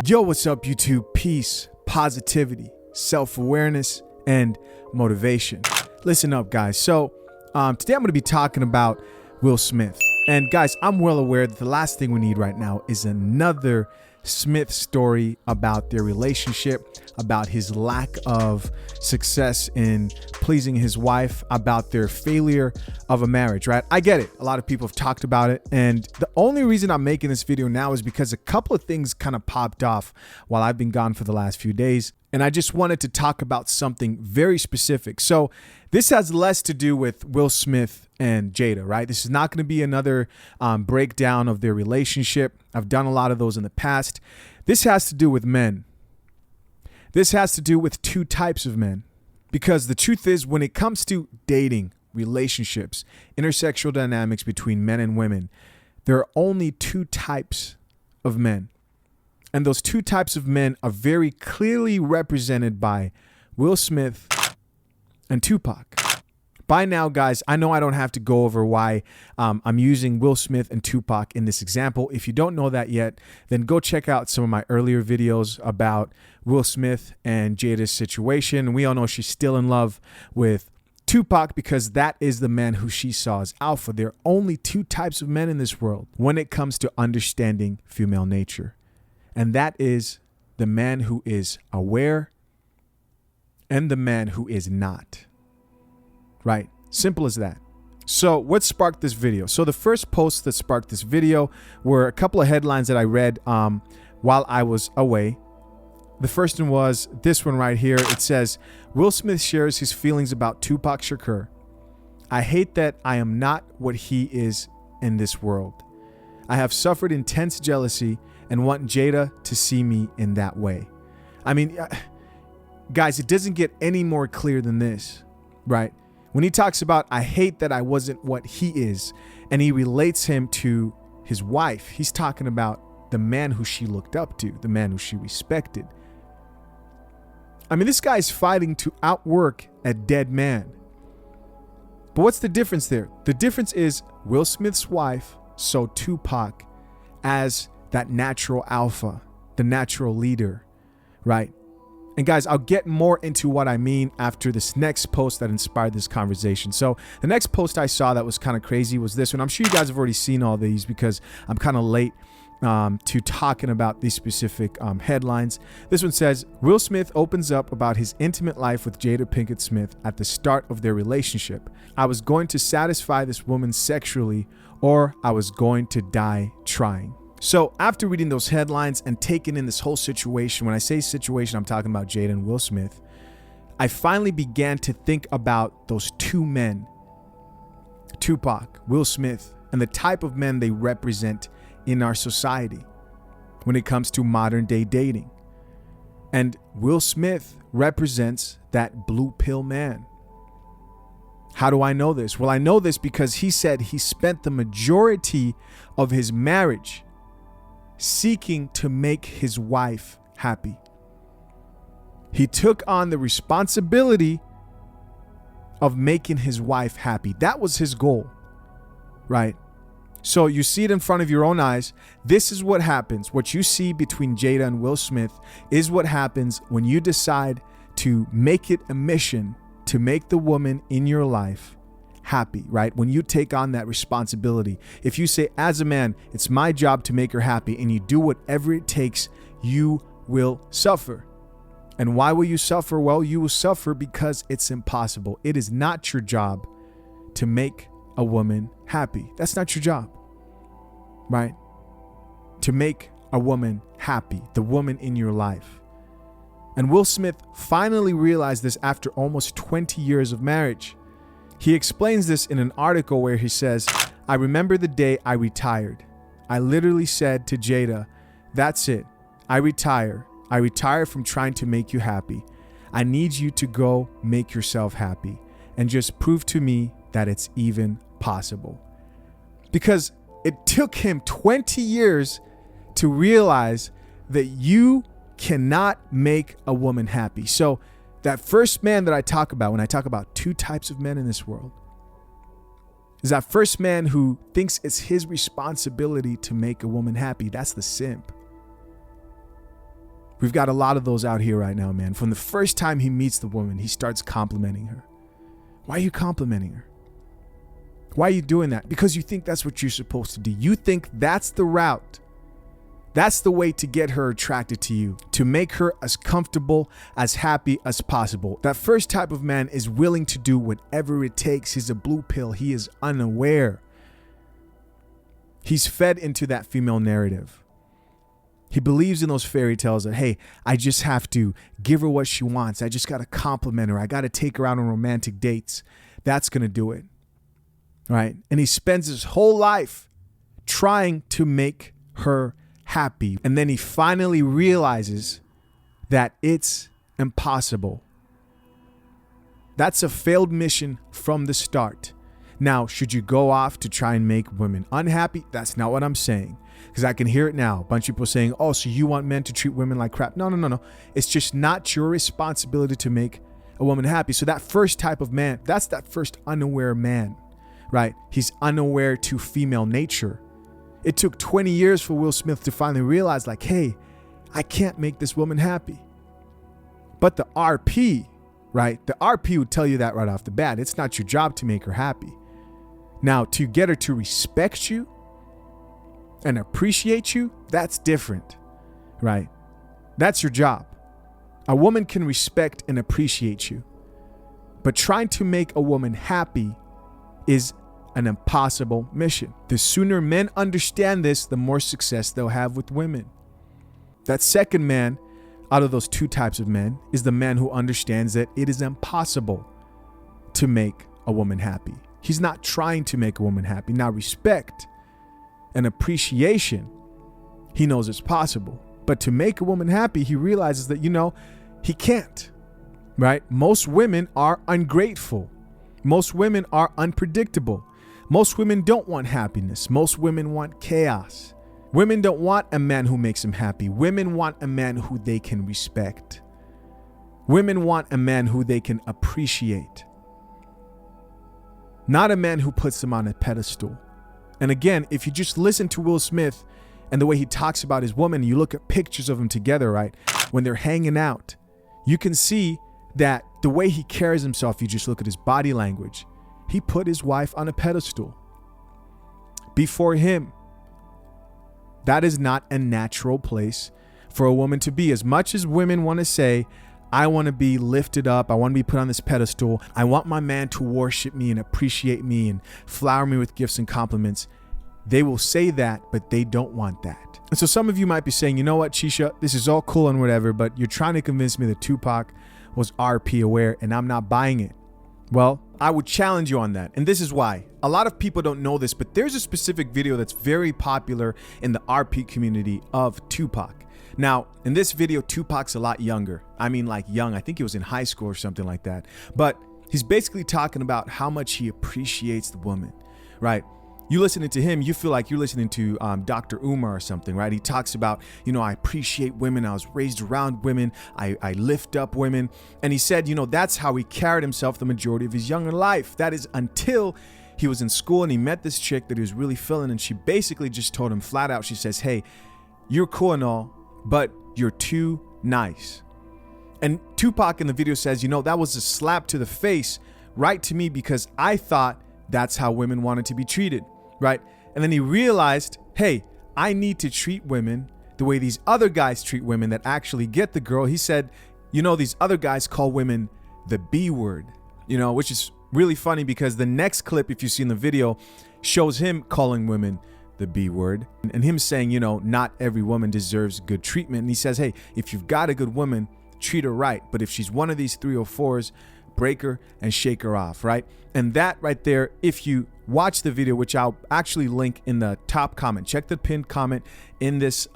Yo, what's up, YouTube? Peace, positivity, self-awareness, and motivation. Listen up, guys. So today I'm going to be talking about Will Smith. And guys, I'm well aware that the last thing we need right now is another Smith story about their relationship, about his lack of success in pleasing his wife, about their failure of a marriage, right? I get it. A lot of people have talked about it. And the only reason I'm making this video now is because a couple of things kind of popped off while I've been gone for the last few days. And I just wanted to talk about something very specific. So this has less to do with Will Smith and Jada, right? This is not going to be another breakdown of their relationship. I've done a lot of those in the past. This has to do with men. This has to do with two types of men. Because the truth is, when it comes to dating, relationships, intersexual dynamics between men and women, there are only two types of men. And those two types of men are very clearly represented by Will Smith and Tupac. By now, guys, I know I don't have to go over why I'm using Will Smith and Tupac in this example. If you don't know that yet, then go check out some of my earlier videos about Will Smith and Jada's situation. We all know she's still in love with Tupac because that is the man who she saw as alpha. There are only two types of men in this world when it comes to understanding female nature. And that is the man who is aware and the man who is not. Right? Simple as that. So what sparked this video? So the first posts that sparked this video were a couple of headlines that I read while I was away. The first one was this one right here. It says, Will Smith shares his feelings about Tupac Shakur. I hate that I am not what he is in this world. I have suffered intense jealousy and want Jada to see me in that way. I mean, guys, it doesn't get any more clear than this, right? When he talks about, I hate that I wasn't what he is, and he relates him to his wife, he's talking about the man who she looked up to, the man who she respected. I mean, this guy's fighting to outwork a dead man. But what's the difference there? The difference is Will Smith's wife saw Tupac as that natural alpha, the natural leader, right? And guys, I'll get more into what I mean after this next post that inspired this conversation. So the next post I saw that was kind of crazy was this one. I'm sure you guys have already seen all these because I'm kind of late to talking about these specific headlines. This one says, Will Smith opens up about his intimate life with Jada Pinkett Smith at the start of their relationship. I was going to satisfy this woman sexually, or I was going to die trying. So after reading those headlines and taking in this whole situation, when I say situation, I'm talking about Jaden and Will Smith, I finally began to think about those two men, Tupac, Will Smith, and the type of men they represent in our society when it comes to modern day dating. And Will Smith represents that blue pill man. How do I know this? Well, I know this because he said he spent the majority of his marriage seeking to make his wife happy. He took on the responsibility of making his wife happy. That was his goal, right? So you see it in front of your own eyes. This is what happens. What you see between Jada and Will Smith is what happens when you decide to make it a mission to make the woman in your life happy, right? When you take on that responsibility, if you say, as a man, it's my job to make her happy, and you do whatever it takes, you will suffer. And why will you suffer? Well, you will suffer because it's impossible. It is not your job to make a woman happy. That's not your job, right? To make a woman happy, the woman in your life. And Will Smith finally realized this after almost 20 years of marriage. He explains this in an article where he says, I remember the day I retired. I literally said to Jada, that's it. I retire. I retire from trying to make you happy. I need you to go make yourself happy and just prove to me that it's even possible. Because it took him 20 years to realize that you cannot make a woman happy. So that first man that I talk about when I talk about two types of men in this world is that first man who thinks it's his responsibility to make a woman happy. That's the simp. We've got a lot of those out here right now, man. From the first time he meets the woman, he starts complimenting her. Why are you complimenting her? Why are you doing that? Because you think that's what you're supposed to do. You think that's the route. That's the way to get her attracted to you, to make her as comfortable, as happy as possible. That first type of man is willing to do whatever it takes. He's a blue pill. He is unaware. He's fed into that female narrative. He believes in those fairy tales that, hey, I just have to give her what she wants. I just got to compliment her. I got to take her out on romantic dates. That's going to do it. Right? And he spends his whole life trying to make her happy. And then he finally realizes that it's impossible. That's a failed mission from the start. Now, should you go off to try and make women unhappy? That's not what I'm saying. Because I can hear it now. A bunch of people saying, oh, so you want men to treat women like crap. No. It's just not your responsibility to make a woman happy. So that first type of man, that's that first unaware man, right? He's unaware to female nature. It took 20 years for Will Smith to finally realize, like, hey, I can't make this woman happy. But the RP, right? The RP would tell you that right off the bat. It's not your job to make her happy. Now, to get her to respect you and appreciate you, that's different, right? That's your job. A woman can respect and appreciate you, but trying to make a woman happy is an impossible mission. The sooner men understand this, the more success they'll have with women. That second man out of those two types of men is the man who understands that it is impossible to make a woman happy. He's not trying to make a woman happy. Now, respect and appreciation, he knows it's possible. But to make a woman happy, he realizes that, he can't, right? Most women are ungrateful. Most women are unpredictable. Most women don't want happiness. Most women want chaos. Women don't want a man who makes them happy. Women want a man who they can respect. Women want a man who they can appreciate. Not a man who puts them on a pedestal. And again, if you just listen to Will Smith and the way he talks about his woman, you look at pictures of them together, right? When they're hanging out, you can see that the way he carries himself, you just look at his body language. He put his wife on a pedestal before him. That is not a natural place for a woman to be. As much as women want to say, I want to be lifted up, I want to be put on this pedestal, I want my man to worship me and appreciate me and flower me with gifts and compliments, they will say that, but they don't want that. And so some of you might be saying, you know what, Shisha, this is all cool and whatever, but you're trying to convince me that Tupac was RP aware and I'm not buying it. Well, I would challenge you on that. And this is why. A lot of people don't know this, but there's a specific video that's very popular in the RP community of Tupac. Now, in this video, Tupac's a lot younger. I mean, like young. I think he was in high school or something like that. But he's basically talking about how much he appreciates the woman, right? You listening to him, you feel like you're listening to Dr. Umar or something, right? He talks about, I appreciate women. I was raised around women. I lift up women. And he said, that's how he carried himself the majority of his younger life. That is until he was in school and he met this chick that he was really feeling. And she basically just told him flat out, she says, hey, you're cool and all, but you're too nice. And Tupac in the video says, that was a slap to the face right to me because I thought that's how women wanted to be treated. Right. And then he realized, hey, I need to treat women the way these other guys treat women that actually get the girl. He said, these other guys call women the B word, which is really funny because the next clip, if you see in the video, shows him calling women the B word and him saying, not every woman deserves good treatment. And he says, hey, if you've got a good woman, treat her right. But if she's one of these 304s, break her and shake her off. Right. And that right there, if you watch the video, which I'll actually link in the top comment, check the pinned comment in this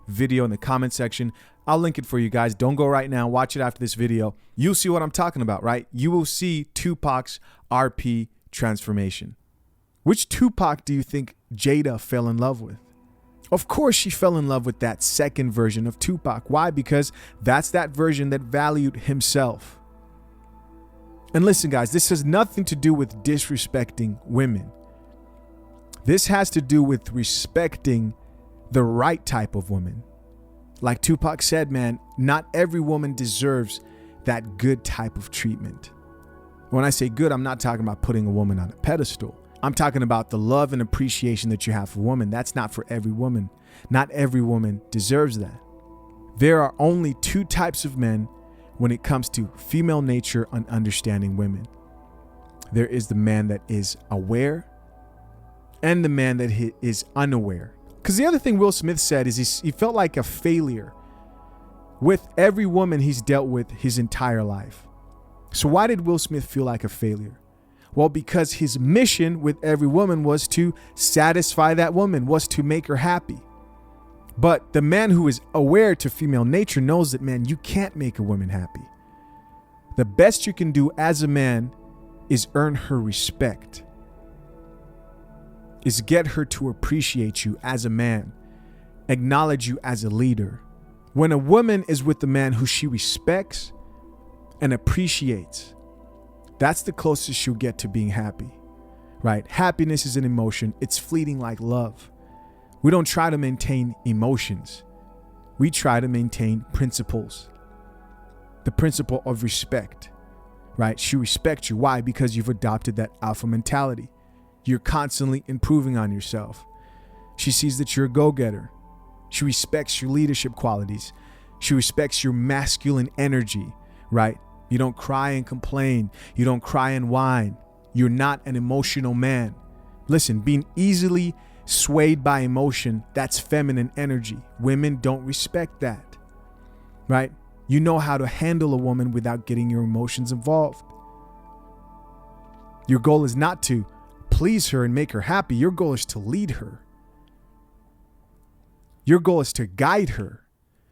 video in the comment section. I'll link it for you guys. Don't go right now. Watch it after this video. You'll see what I'm talking about, right? You will see Tupac's RP transformation. Which Tupac do you think Jada fell in love with? Of course, she fell in love with that second version of Tupac. Why? Because that's that version that valued himself. And listen, guys, this has nothing to do with disrespecting women. This has to do with respecting the right type of woman. Like Tupac said, man, not every woman deserves that good type of treatment. When I say good, I'm not talking about putting a woman on a pedestal. I'm talking about the love and appreciation that you have for women. That's not for every woman. Not every woman deserves that. There are only two types of men when it comes to female nature and understanding women. There is the man that is aware and the man that is unaware. Because the other thing Will Smith said is he felt like a failure with every woman he's dealt with his entire life. So why did Will Smith feel like a failure? Well, because his mission with every woman was to satisfy that woman, was to make her happy. But the man who is aware to female nature knows that, man, you can't make a woman happy. The best you can do as a man is earn her respect, is get her to appreciate you as a man, acknowledge you as a leader. When a woman is with the man who she respects and appreciates, that's the closest she'll get to being happy, right? Happiness is an emotion. It's fleeting like love. We don't try to maintain emotions. We try to maintain principles. The principle of respect, right? She respects you. Why? Because you've adopted that alpha mentality. You're constantly improving on yourself. She sees that you're a go-getter. She respects your leadership qualities. She respects your masculine energy, right? You don't cry and complain. You don't cry and whine. You're not an emotional man. Listen, being easily swayed by emotion, that's feminine energy. Women don't respect that, right? You know how to handle a woman without getting your emotions involved. Your goal is not to please her and make her happy. Your goal is to lead her. Your goal is to guide her,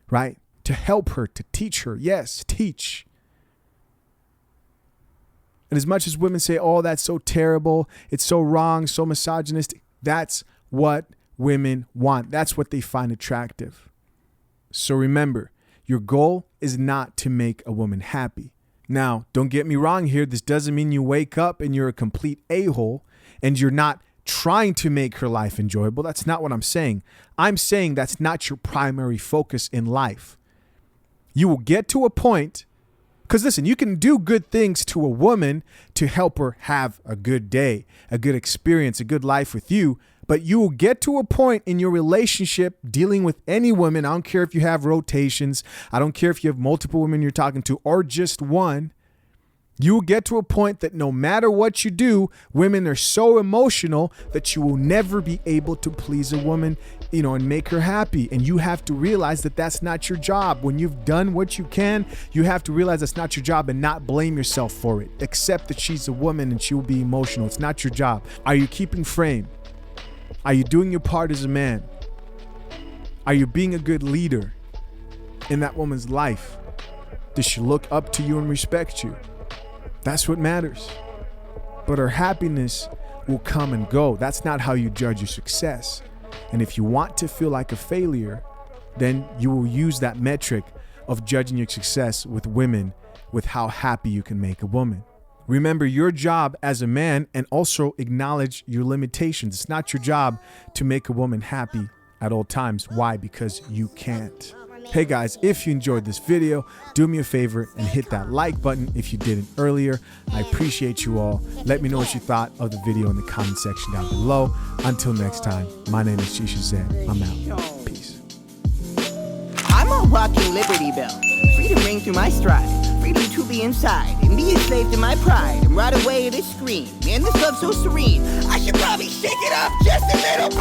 right? To help her, to teach her. Yes, teach. And as much as women say, oh, that's so terrible, it's so wrong, so misogynistic, that's what women want. That's what they find attractive. So remember, your goal is not to make a woman happy. Now, don't get me wrong here. This doesn't mean you wake up and you're a complete a-hole and you're not trying to make her life enjoyable. That's not what I'm saying. I'm saying that's not your primary focus in life. You will get to a point, because listen, you can do good things to a woman to help her have a good day, a good experience, a good life with you. But you will get to a point in your relationship dealing with any woman. I don't care if you have rotations. I don't care if you have multiple women you're talking to or just one. You will get to a point that no matter what you do, women are so emotional that you will never be able to please a woman, and make her happy. And you have to realize that that's not your job. When you've done what you can, you have to realize that's not your job and not blame yourself for it. Accept that she's a woman and she will be emotional. It's not your job. Are you keeping frame? Are you doing your part as a man? Are you being a good leader in that woman's life? Does she look up to you and respect you? That's what matters. But her happiness will come and go. That's not how you judge your success. And if you want to feel like a failure, then you will use that metric of judging your success with women, with how happy you can make a woman. Remember your job as a man and also acknowledge your limitations. It's not your job to make a woman happy at all times. Why? Because you can't. Hey guys, if you enjoyed this video, do me a favor and hit that like button if you didn't earlier. I appreciate you all. Let me know what you thought of the video in the comment section down below. Until next time, my name is Shisha Zed. I'm out. Peace. I'm a walking Liberty Bell. Freedom ring through my stride. Freedom to be inside and be a slave to my pride and right away to scream. Man, this love's so serene. I should probably shake it up just a little bit.